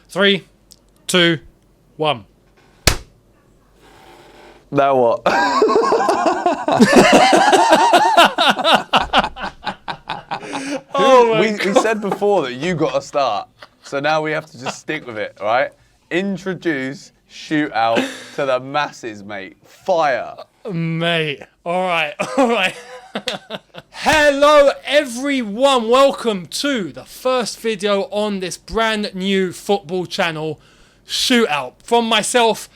3, 2, 1. Now what? We said before that you got to start, so now we have to just stick with it, right? Introduce Shootout to the masses, mate. Fire. Mate, all right. Hello, everyone. Welcome to the first video on this brand new football channel, Shootout. From myself,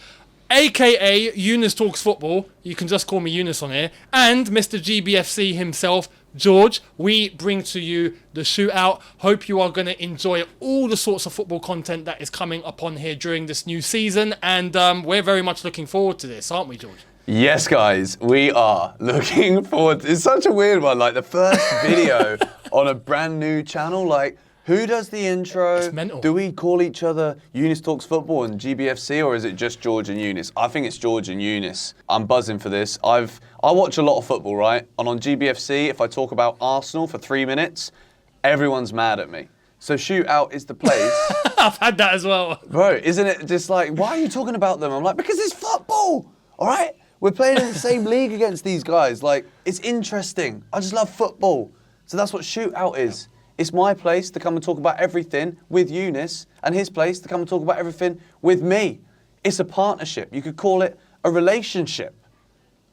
aka Eunice Talks Football. You can just call me Eunice on here. And Mr. GBFC himself, George. We bring to you the Shootout. Hope you are going to enjoy all the sorts of football content that is coming upon here during this new season. And we're very much looking forward to this, aren't we, George? Yes, guys, we are looking forward. It's such a weird one, like the first video on a brand new channel. Like, who does the intro? It's mental. Do we call each other Eunice Talks Football and GBFC, or is it just George and Eunice? I think it's George and Eunice. I'm buzzing for this. I watch a lot of football, right? And on GBFC, if I talk about Arsenal for 3 minutes, everyone's mad at me. So Shootout is the place. I've had that as well. Bro, isn't it just like, why are you talking about them? I'm like, because it's football, all right? We're playing in the same league against these guys. Like, it's interesting. I just love football. So that's what Shootout is. It's my place to come and talk about everything with Eunice, and his place to come and talk about everything with me. It's a partnership. You could call it a relationship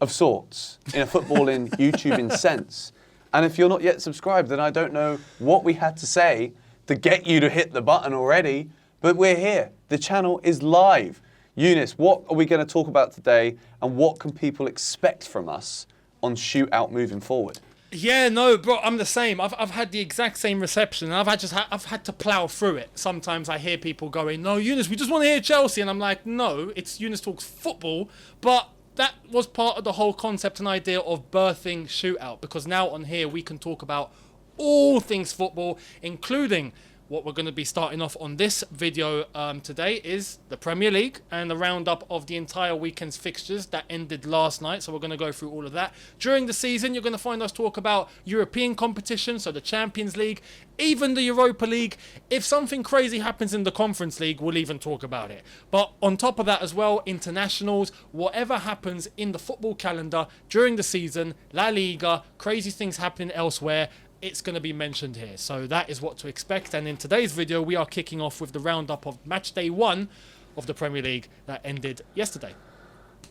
of sorts in a footballing, YouTubing sense. And if you're not yet subscribed, then I don't know what we had to say to get you to hit the button already, but we're here. The channel is live. Eunice, what are we going to talk about today, and what can people expect from us on Shootout moving forward? Yeah, no, bro, I'm the same. I've had the exact same reception, and I've had to plough through it. Sometimes I hear people going, "No, Eunice, we just want to hear Chelsea," and I'm like, "No, it's Eunice Talks Football." But that was part of the whole concept and idea of birthing Shootout, because now on here we can talk about all things football, including what we're going to be starting off on this video today is the Premier League and the roundup of the entire weekend's fixtures that ended last night. So we're going to go through all of that. During the season, you're going to find us talk about European competition, so the Champions League, even the Europa League. If something crazy happens in the Conference League, we'll even talk about it. But on top of that as well, internationals, whatever happens in the football calendar during the season, La Liga, crazy things happening elsewhere, it's going to be mentioned here. So that is what to expect. And in today's video, we are kicking off with the roundup of match day 1 of the Premier League that ended yesterday.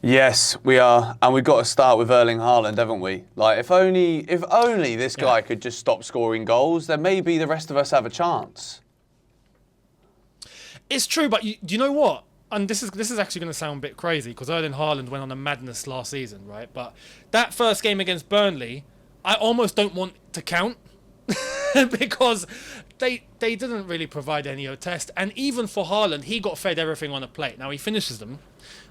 Yes, we are. And we've got to start with Erling Haaland, haven't we? Like, if only this guy could just stop scoring goals, then maybe the rest of us have a chance. It's true, but do you know what? And this is actually going to sound a bit crazy, because Erling Haaland went on a madness last season, right? But that first game against Burnley, I almost don't want to count because they didn't really provide any test. And even for Haaland, he got fed everything on a plate. Now, he finishes them,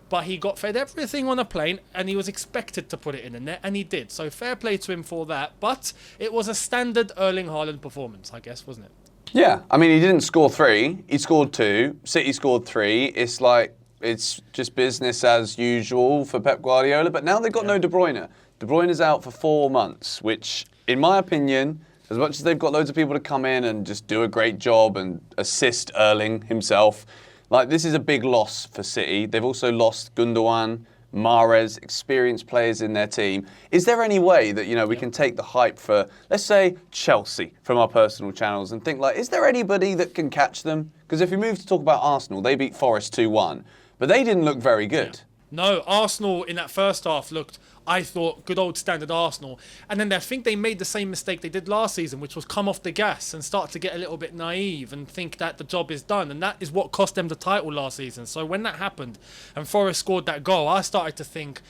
but he got fed everything on a plate, and he was expected to put it in the net, and he did. So fair play to him for that. But it was a standard Erling Haaland performance, I guess, wasn't it? Yeah, I mean, he didn't score 3. He scored 2. City scored 3. It's like, it's just business as usual for Pep Guardiola. But now they've got no De Bruyne. De Bruyne is out for 4 months, which, in my opinion, as much as they've got loads of people to come in and just do a great job and assist Erling himself, like, this is a big loss for City. They've also lost Gundogan, Mahrez, experienced players in their team. Is there any way that, you know, we can take the hype for, let's say, Chelsea from our personal channels and think, like, is there anybody that can catch them? Because if we move to talk about Arsenal, they beat Forest 2-1, but they didn't look very good. No, Arsenal in that first half looked, I thought, good old standard Arsenal. And then I think they made the same mistake they did last season, which was come off the gas and start to get a little bit naive and think that the job is done. And that is what cost them the title last season. So when that happened and Forest scored that goal, I started to think,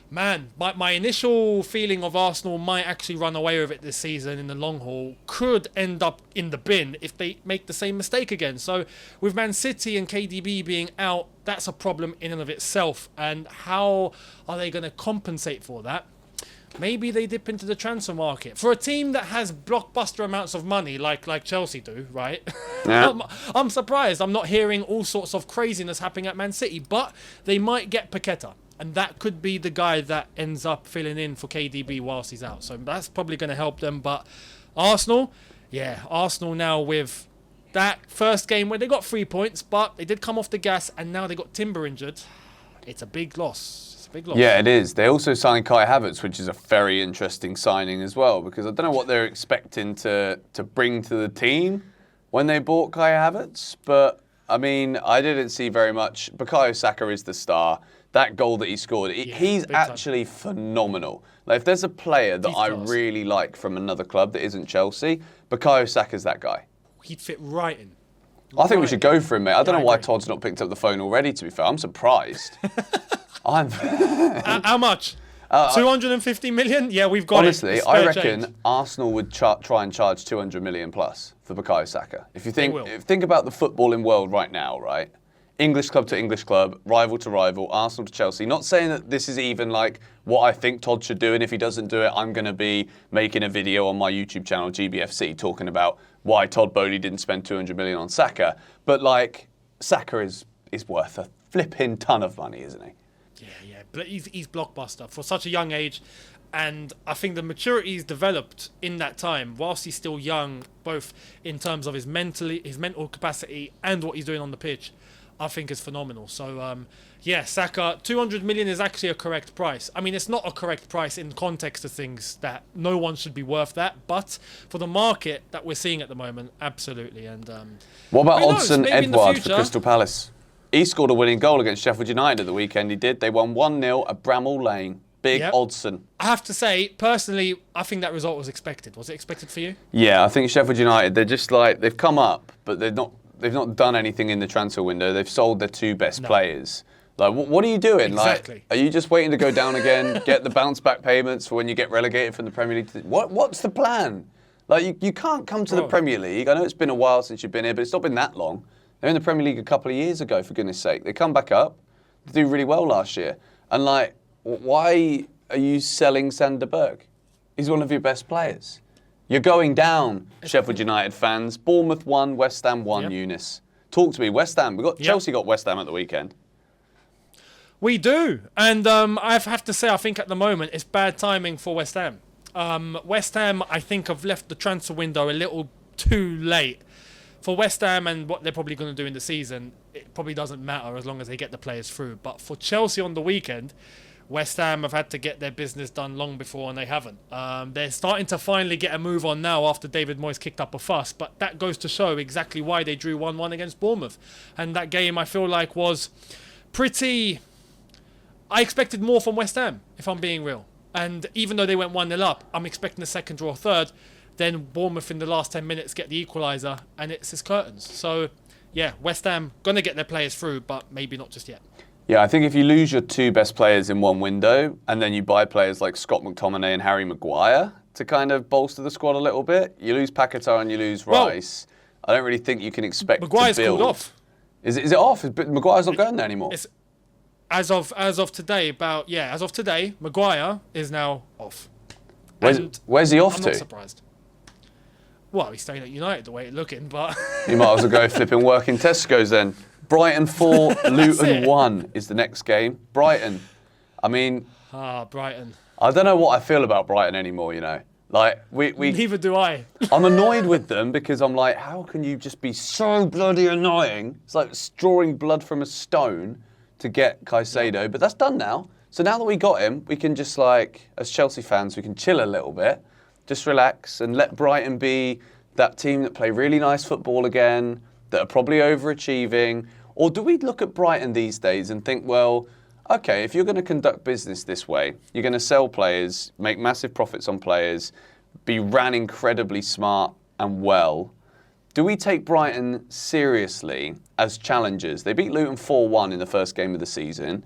man, my initial feeling of Arsenal might actually run away with it this season in the long haul could end up in the bin if they make the same mistake again. So with Man City and KDB being out, that's a problem in and of itself. And how are they going to compensate for that? Maybe they dip into the transfer market. For a team that has blockbuster amounts of money like Chelsea do, right? Yeah. I'm surprised I'm not hearing all sorts of craziness happening at Man City, but they might get Paqueta. And that could be the guy that ends up filling in for KDB whilst he's out. So that's probably going to help them. But Arsenal, yeah, Arsenal now with that first game where they got 3 points, but they did come off the gas, and now they got Timber injured. It's a big loss. It's a big loss. Yeah, it is. They also signed Kai Havertz, which is a very interesting signing as well, because I don't know what they're expecting to bring to the team when they bought Kai Havertz, but I mean, I didn't see very much. Bukayo Saka is the star. That goal that he scored, he's actually phenomenal. Like, if there's a player that I really like from another club that isn't Chelsea, Bukayo Saka's that guy. He'd fit right in. I think we should go for him, mate. I don't know why Todd's not picked up the phone already, to be fair. I'm surprised. How much? 250 million? Yeah, we've got honestly, I reckon Arsenal would try and charge 200 million plus for Bukayo Saka. If you think about the footballing world right now, right? English club to English club, rival to rival, Arsenal to Chelsea. Not saying that this is even like what I think Todd should do, and if he doesn't do it, I'm going to be making a video on my YouTube channel, GBFC, talking about why Todd Bowley didn't spend 200 million on Saka. But like, Saka is worth a flipping ton of money, isn't he? Yeah. But he's blockbuster for such a young age. And I think the maturity he's developed in that time, whilst he's still young, both in terms of his mental capacity and what he's doing on the pitch, I think is phenomenal. So, Saka, 200 million is actually a correct price. I mean, it's not a correct price in context of things that no one should be worth that, but for the market that we're seeing at the moment, absolutely. And what about Odsonne Edouard for Crystal Palace? He scored a winning goal against Sheffield United at the weekend. He did. They won 1-0 at Bramall Lane. Big Odsonne. I have to say, personally, I think that result was expected. Was it expected for you? Yeah, I think Sheffield United, they're just like, they've come up, but they've not done anything in the transfer window. They've sold their two best players. Like, what are you doing? Exactly. Like, are you just waiting to go down again, get the bounce back payments for when you get relegated from the Premier League? What's the plan? Like, you can't come to the Premier League. I know it's been a while since you've been here, but it's not been that long. They're in the Premier League a couple of years ago, for goodness sake. They come back up. They do really well last year. And, like, why are you selling Sander Berg? He's one of your best players. You're going down, Sheffield United fans. Bournemouth won, West Ham won, Eunice. Talk to me. West Ham. Chelsea got West Ham at the weekend. We do. And I have to say, I think at the moment, it's bad timing for West Ham. West Ham, I think, have left the transfer window a little too late. For West Ham and what they're probably going to do in the season, it probably doesn't matter as long as they get the players through. But for Chelsea on the weekend, West Ham have had to get their business done long before, and they haven't. They're starting to finally get a move on now after David Moyes kicked up a fuss, but that goes to show exactly why they drew 1-1 against Bournemouth. And that game, I feel like, was pretty... I expected more from West Ham, if I'm being real. And even though they went 1-0 up, I'm expecting a second or a third. Then Bournemouth in the last 10 minutes get the equaliser, and it's his curtains. So, yeah, West Ham going to get their players through, but maybe not just yet. Yeah, I think if you lose your two best players in one window and then you buy players like Scott McTominay and Harry Maguire to kind of bolster the squad a little bit, you lose Paquetá and you lose Rice. I don't really think you can expect Maguire's to build. Called off. Is it off? Maguire's not going there anymore. As of today, Maguire is now off. Where's he off to? I'm not surprised. Well, he's staying at United the way it's looking, but... You might as well go flipping work in Tesco's then. Brighton 4, Luton 1 is the next game. Brighton. I mean... Brighton. I don't know what I feel about Brighton anymore, you know. Like, we Neither do I. I'm annoyed with them because I'm like, how can you just be so bloody annoying? It's like drawing blood from a stone to get Caicedo, but that's done now. So now that we got him, we can just like, as Chelsea fans, we can chill a little bit, just relax and let Brighton be that team that play really nice football again, that are probably overachieving. Or do we look at Brighton these days and think, well, okay, if you're going to conduct business this way, you're going to sell players, make massive profits on players, be ran incredibly smart and well, do we take Brighton seriously as challengers? They beat Luton 4-1 in the first game of the season.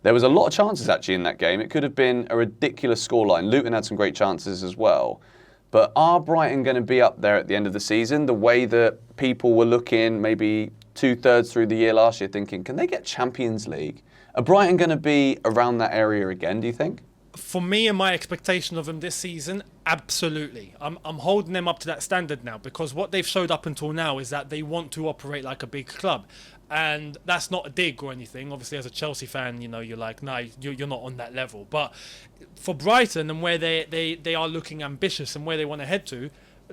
There was a lot of chances actually in that game. It could have been a ridiculous scoreline. Luton had some great chances as well. But are Brighton going to be up there at the end of the season the way that people were looking maybe 2/3 through the year last year thinking, can they get Champions League? Are Brighton going to be around that area again, do you think? For me and my expectation of them this season, absolutely. I'm holding them up to that standard now because what they've showed up until now is that they want to operate like a big club. And that's not a dig or anything. Obviously, as a Chelsea fan, you know, you're like, nah, you're not on that level. But for Brighton and where they are looking ambitious and where they want to head to,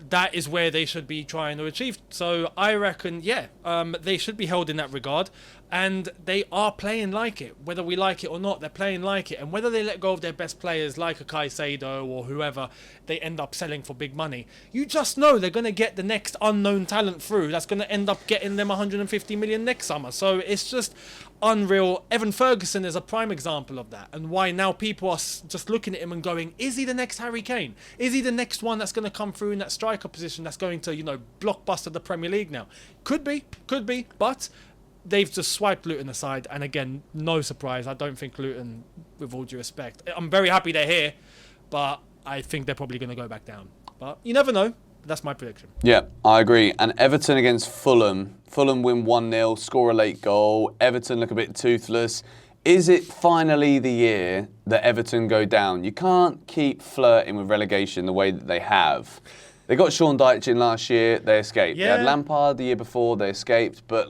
that is where they should be trying to achieve. So I reckon, they should be held in that regard. And they are playing like it. Whether we like it or not, they're playing like it. And whether they let go of their best players like a Caicedo or whoever, they end up selling for big money. You just know they're going to get the next unknown talent through that's going to end up getting them 150 million next summer. So it's just unreal. Evan Ferguson is a prime example of that. And why now people are just looking at him and going, is he the next Harry Kane? Is he the next one that's going to come through in that striker position that's going to, blockbuster the Premier League now? Could be. But they've just swiped Luton aside, and again, no surprise. I don't think Luton, with all due respect, I'm very happy they're here, but I think they're probably going to go back down. But you never know. That's my prediction. Yeah, I agree. And Everton against Fulham. Fulham win 1-0, score a late goal. Everton look a bit toothless. Is it finally the year that Everton go down? You can't keep flirting with relegation the way that they have. They got Sean Dyche in last year, they escaped. Yeah. They had Lampard the year before, they escaped. But,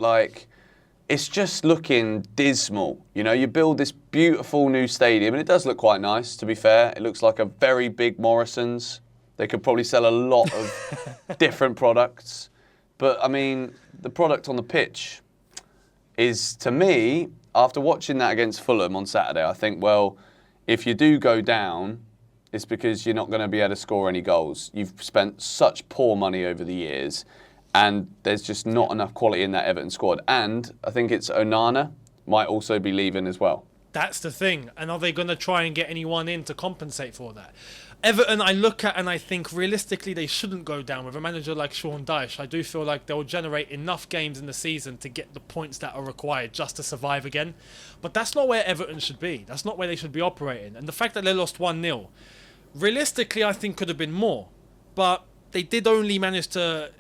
it's just looking dismal. You build this beautiful new stadium, and it does look quite nice, to be fair. It looks like a very big Morrison's. They could probably sell a lot of different products. But, the product on the pitch is, to me, after watching that against Fulham on Saturday, I think, well, if you do go down, it's because you're not going to be able to score any goals. You've spent such poor money over the years, and there's just not enough quality in that Everton squad. And I think it's Onana might also be leaving as well. That's the thing. And are they going to try and get anyone in to compensate for that? Everton, I look at and I think realistically they shouldn't go down with a manager like Sean Dyche. I do feel like they'll generate enough games in the season to get the points that are required just to survive again. But that's not where Everton should be. That's not where they should be operating. And the fact that they lost 1-0, realistically I think could have been more. But they did only manage to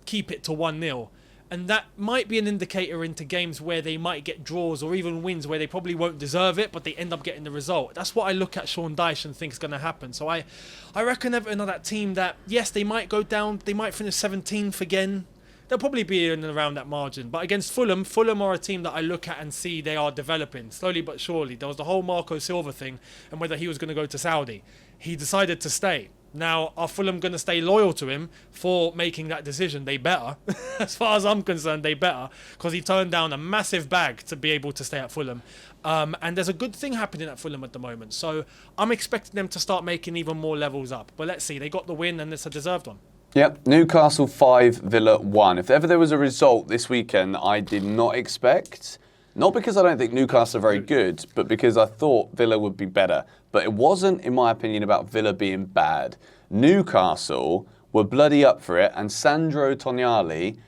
keep it to 1-0. And that might be an indicator into games where they might get draws or even wins where they probably won't deserve it, but they end up getting the result. That's what I look at Sean Dyche and think is going to happen. So I reckon Everton are that team that, yes, they might go down. They might finish 17th again. They'll probably be in and around that margin. But against Fulham are a team that I look at and see they are developing, slowly but surely. There was the whole Marco Silva thing and whether he was going to go to Saudi. He decided to stay. Now, are Fulham going to stay loyal to him for making that decision? They better. As far as I'm concerned, they better. Because he turned down a massive bag to be able to stay at Fulham. And there's a good thing happening at Fulham at the moment. So I'm expecting them to start making even more levels up. But let's see. They got the win and it's a deserved one. Yep, Newcastle 5, Villa 1. If ever there was a result this weekend that I did not expect, not because I don't think Newcastle are very good, but because I thought Villa would be better. But it wasn't, in my opinion, about Villa being bad. Newcastle were bloody up for it, and Sandro Tonali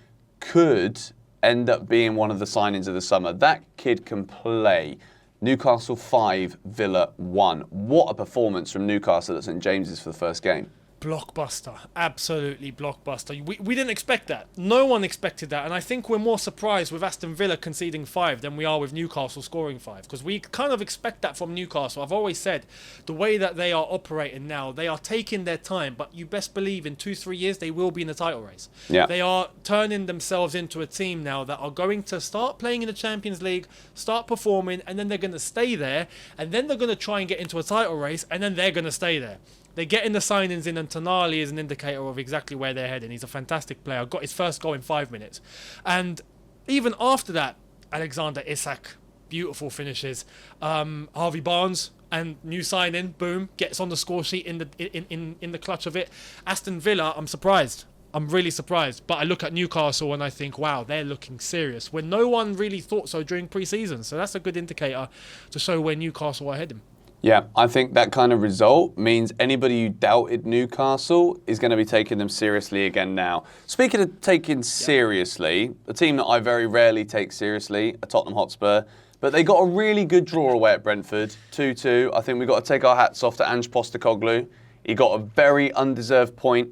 could end up being one of the signings of the summer. That kid can play. Newcastle 5, Villa 1. What a performance from Newcastle at St James's for the first game. Blockbuster. Absolutely blockbuster. We didn't expect that. No one expected that. And I think we're more surprised with Aston Villa conceding 5 than we are with Newcastle scoring 5. Because we kind of expect that from Newcastle. I've always said the way that they are operating now, they are taking their time. But you best believe in 2-3 years they will be in the title race. Yeah. They are turning themselves into a team now that are going to start playing in the Champions League, start performing, and then they're going to stay there. And then they're going to try and get into a title race, and then they're going to stay there. They're getting the signings in, and Tonali is an indicator of exactly where they're heading. He's a fantastic player. Got his first goal in 5 minutes. And even after that, Alexander Isak, beautiful finishes. Harvey Barnes, and new signing, boom, gets on the score sheet in the clutch of it. Aston Villa, I'm surprised. I'm really surprised. But I look at Newcastle and I think, wow, they're looking serious. When no one really thought so during pre-season. So that's a good indicator to show where Newcastle are heading. Yeah, I think that kind of result means anybody who doubted Newcastle is going to be taking them seriously again now. Speaking of taking seriously, a team that I very rarely take seriously, a Tottenham Hotspur, but they got a really good draw away at Brentford, 2-2. I think we've got to take our hats off to Ange Postecoglou. He got a very undeserved point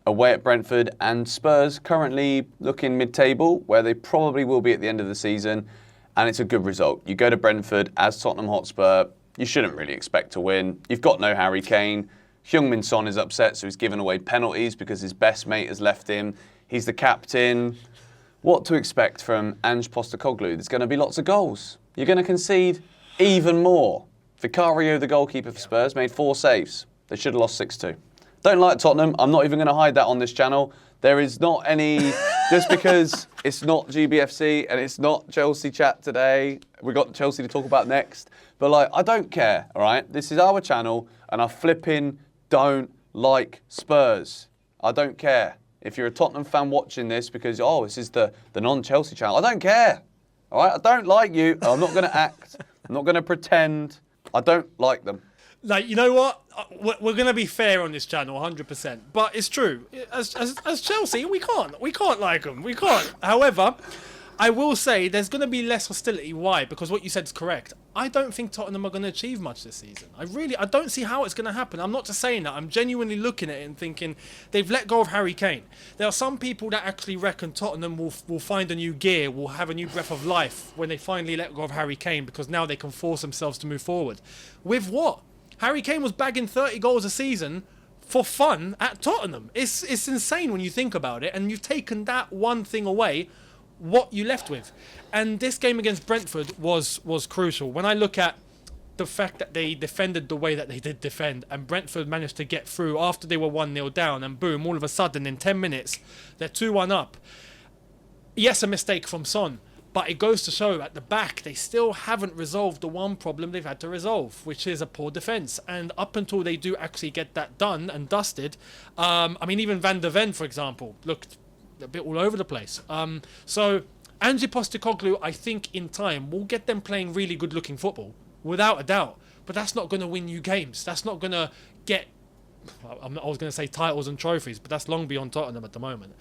away at Brentford, and Spurs currently looking mid-table, where they probably will be at the end of the season, and it's a good result. You go to Brentford as Tottenham Hotspur, you shouldn't really expect to win. You've got no Harry Kane. Heung-min Son is upset, so he's given away penalties because his best mate has left him. He's the captain. What to expect from Ange Postecoglou? There's going to be lots of goals. You're going to concede even more. Vicario, the goalkeeper for Spurs, made 4 saves. They should have lost 6-2. Don't like Tottenham. I'm not even going to hide that on this channel. There is not any, just because it's not GBFC and it's not Chelsea chat today. We've got Chelsea to talk about next. But like, I don't care, all right? This is our channel and I flipping don't like Spurs. I don't care. If you're a Tottenham fan watching this because, oh, this is the non-Chelsea channel, I don't care. All right? I don't like you. I'm not going to act. I'm not going to pretend. I don't like them. Like, you know what? We're going to be fair on this channel, 100%. But it's true. As Chelsea, we can't like them. We can't. However, I will say there's going to be less hostility. Why? Because what you said is correct. I don't think Tottenham are going to achieve much this season. I don't see how it's going to happen. I'm not just saying that. I'm genuinely looking at it and thinking they've let go of Harry Kane. There are some people that actually reckon Tottenham will find a new gear, will have a new breath of life when they finally let go of Harry Kane, because now they can force themselves to move forward. With what? Harry Kane was bagging 30 goals a season for fun at Tottenham. It's insane when you think about it, and you've taken that one thing away. What you left with. And this game against Brentford was crucial. When I look at the fact that they defended the way that they did defend, and Brentford managed to get through after they were 1-0 down, and boom, all of a sudden in 10 minutes they're 2-1 up. Yes, a mistake from Son, but it goes to show at the back they still haven't resolved the one problem they've had to resolve, which is a poor defence. And up until they do actually get that done and dusted, I mean, even Van der Ven, for example, looked a bit all over the place. So Ange Postecoglou, I think in time will get them playing really good looking football, without a doubt. But that's not going to win you games. That's not going to get, I was going to say titles and trophies, but that's long beyond Tottenham at the moment.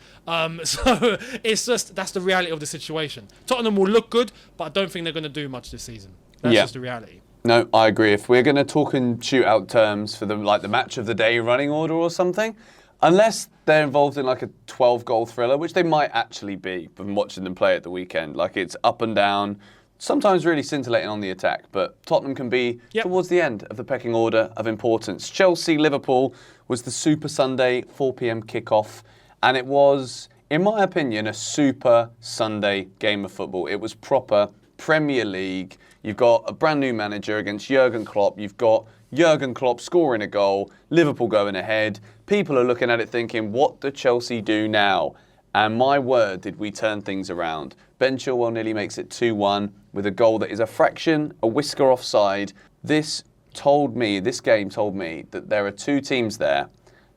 So it's just, that's the reality of the situation. Tottenham will look good, but I don't think they're going to do much this season. That's just the reality. No, I agree. If we're going to talk in shootout terms for the match of the day running order or something, unless they're involved in like a 12-goal thriller, which they might actually be from watching them play at the weekend. Like, it's up and down, sometimes really scintillating on the attack, but Tottenham can be towards the end of the pecking order of importance. Chelsea-Liverpool was the Super Sunday 4 p.m. kickoff, and it was, in my opinion, a super Sunday game of football. It was proper Premier League. You've got a brand new manager against Jurgen Klopp. You've got Jurgen Klopp scoring a goal, Liverpool going ahead. People are looking at it thinking, what do Chelsea do now? And my word, did we turn things around. Ben Chilwell nearly makes it 2-1 with a goal that is a fraction, a whisker offside. This game told me that there are two teams there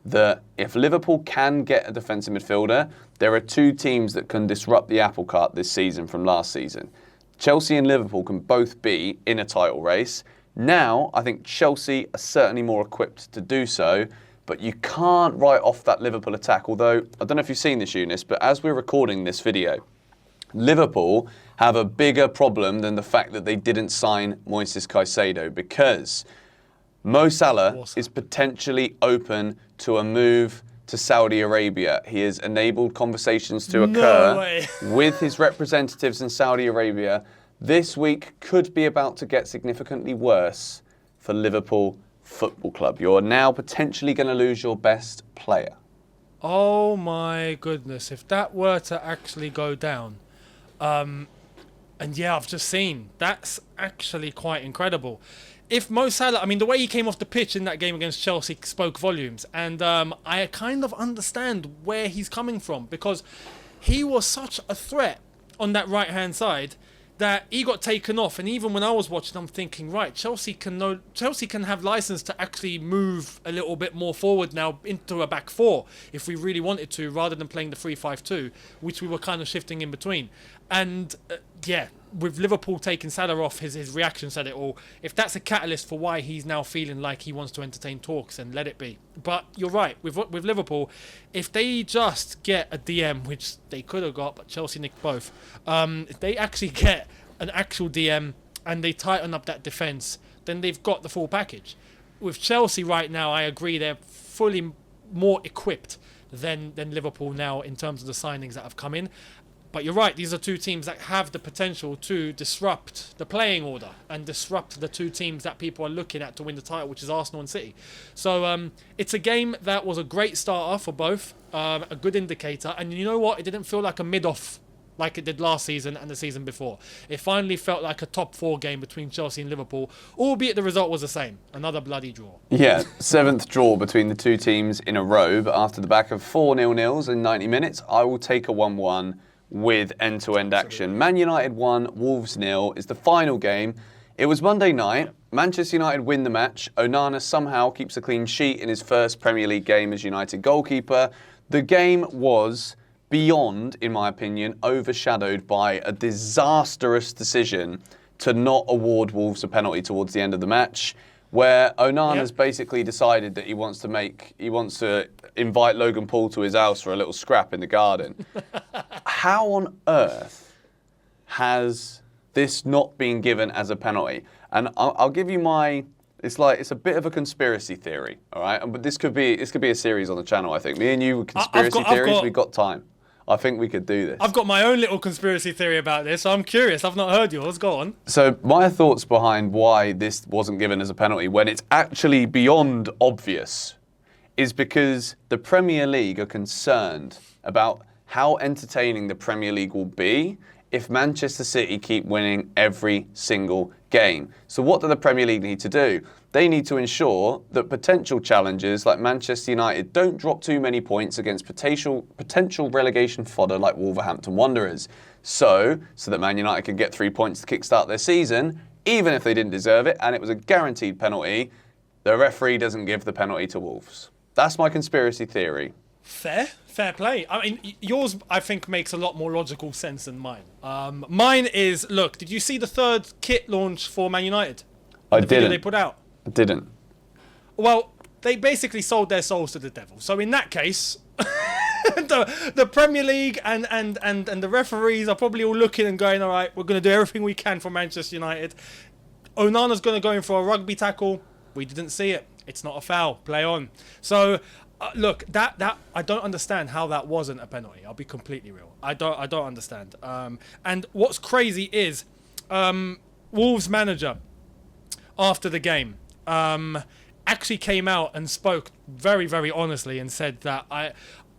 that if Liverpool can get a defensive midfielder, there are two teams that can disrupt the apple cart this season from last season. Chelsea and Liverpool can both be in a title race. Now, I think Chelsea are certainly more equipped to do so, but you can't write off that Liverpool attack. Although, I don't know if you've seen this, Eunice, but as we're recording this video, Liverpool have a bigger problem than the fact that they didn't sign Moises Caicedo, because Mo Salah is potentially open to a move to Saudi Arabia. He has enabled conversations to occur with his representatives in Saudi Arabia. This week could be about to get significantly worse for Liverpool Football Club. You're now potentially going to lose your best player. Oh my goodness, if that were to actually go down. And yeah, I've just seen, that's actually quite incredible. If Mo Salah, I mean, the way he came off the pitch in that game against Chelsea spoke volumes. And I kind of understand where he's coming from, because he was such a threat on that right-hand side that he got taken off. And even when I was watching, I'm thinking, right, Chelsea can have license to actually move a little bit more forward now into a back four if we really wanted to, rather than playing the 3-5-2, which we were kind of shifting in between. And yeah, with Liverpool taking Salah off, his reaction said it all. If that's a catalyst for why he's now feeling like he wants to entertain talks, then let it be. But you're right, with Liverpool, if they just get a DM, which they could have got, but Chelsea nicked both, if they actually get an actual DM and they tighten up that defence, then they've got the full package. With Chelsea right now, I agree, they're fully more equipped than Liverpool now in terms of the signings that have come in. But you're right, these are two teams that have the potential to disrupt the playing order and disrupt the two teams that people are looking at to win the title, which is Arsenal and City. So it's a game that was a great starter for both, a good indicator. And you know what? It didn't feel like a mid-off like it did last season and the season before. It finally felt like a top 4 game between Chelsea and Liverpool, albeit the result was the same. Another bloody draw. Yeah, 7th draw between the two teams in a row, but after the back of 4 0-0s in 90 minutes, I will take a 1-1 with end-to-end action. Man United 1, Wolves 0 is the final game. It was Monday night. Manchester United win the match. Onana somehow keeps a clean sheet in his first Premier League game as United goalkeeper. The game was beyond, in my opinion, overshadowed by a disastrous decision to not award Wolves a penalty towards the end of the match, where Onana's basically decided that he wants to invite Logan Paul to his house for a little scrap in the garden. How on earth has this not been given as a penalty? And I'll give you my. It's a bit of a conspiracy theory, all right? But this could be a series on the channel. I think me and you, conspiracy theories. We've got time. I think we could do this. I've got my own little conspiracy theory about this, so I'm curious. I've not heard yours. Go on. So my thoughts behind why this wasn't given as a penalty when it's actually beyond obvious is because the Premier League are concerned about how entertaining the Premier League will be if Manchester City keep winning every single game. So what do the Premier League need to do? They need to ensure that potential challengers like Manchester United don't drop too many points against potential relegation fodder like Wolverhampton Wanderers. So that Man United can get 3 points to kickstart their season, even if they didn't deserve it, and it was a guaranteed penalty, the referee doesn't give the penalty to Wolves. That's my conspiracy theory. Fair play. I mean, yours, I think, makes a lot more logical sense than mine. Mine is, look, did you see the 3rd kit launch for Man United? I The didn't. video they put out? I didn't. Well, they basically sold their souls to the devil. So in that case, the Premier League and the referees are probably all looking and going, all right, we're going to do everything we can for Manchester United. Onana's going to go in for a rugby tackle. We didn't see it. It's not a foul. Play on. So... look, that I don't understand how that wasn't a penalty. I'll be completely real. I don't understand. And what's crazy is Wolves manager after the game actually came out and spoke very, very honestly and said that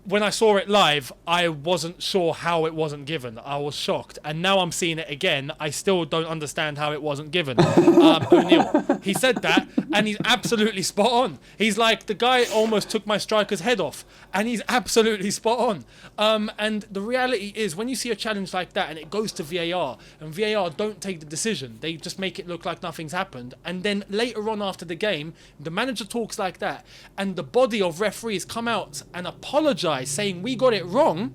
when I saw it live, I wasn't sure how it wasn't given. I was shocked. And now I'm seeing it again. I still don't understand how it wasn't given. O'Neill, he said that, and he's absolutely spot on. He's like, the guy almost took my striker's head off, and he's absolutely spot on. And the reality is, when you see a challenge like that, and it goes to VAR, and VAR don't take the decision, they just make it look like nothing's happened. And then later on after the game, the manager talks like that, and the body of referees come out and apologise, saying we got it wrong.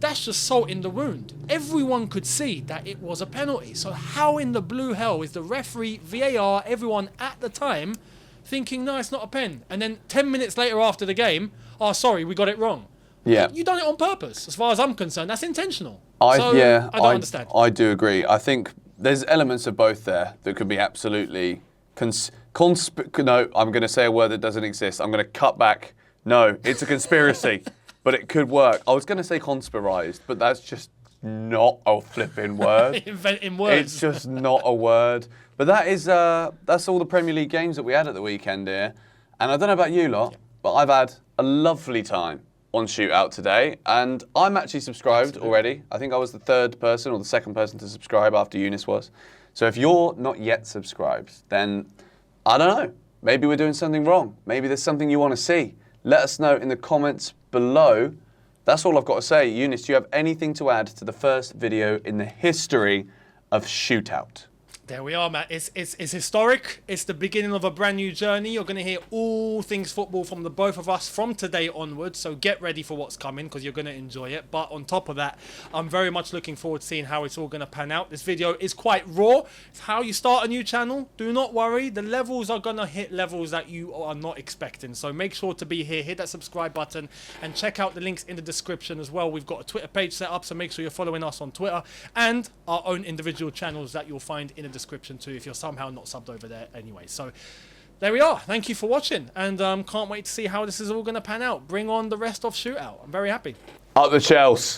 That's just salt in the wound. Everyone could see that it was a penalty. So how in the blue hell is the referee, VAR, everyone at the time thinking, no, it's not a pen? And then 10 minutes later after the game, oh, sorry, we got it wrong. Yeah. You done it on purpose. As far as I'm concerned, that's intentional. I don't understand. I do agree. I think there's elements of both there that could be absolutely... No, I'm going to say a word that doesn't exist. I'm going to cut back. No, it's a conspiracy. But it could work. I was going to say conspirised, but that's just not a flipping word. Inventing words. It's just not a word. But that's all the Premier League games that we had at the weekend here. And I don't know about you lot, but I've had a lovely time on ShootOut today. And I'm actually subscribed already. I think I was the 3rd person or the 2nd person to subscribe after Eunice was. So if you're not yet subscribed, then I don't know. Maybe we're doing something wrong. Maybe there's something you want to see. Let us know in the comments below. That's all I've got to say. Eunice, do you have anything to add to the first video in the history of ShootOut? There we are, Matt. It's historic. It's the beginning of a brand new journey. You're going to hear all things football from the both of us from today onwards. So get ready for what's coming because you're going to enjoy it. But on top of that, I'm very much looking forward to seeing how it's all going to pan out. This video is quite raw. It's how you start a new channel. Do not worry. The levels are going to hit levels that you are not expecting. So make sure to be here. Hit that subscribe button and check out the links in the description as well. We've got a Twitter page set up. So make sure you're following us on Twitter and our own individual channels that you'll find in the description too if you're somehow not subbed over there anyway. So there we are. Thank you for watching, and can't wait to see how this is all going to pan out. Bring on the rest of ShootOut. I'm very happy. Up the Chelsea.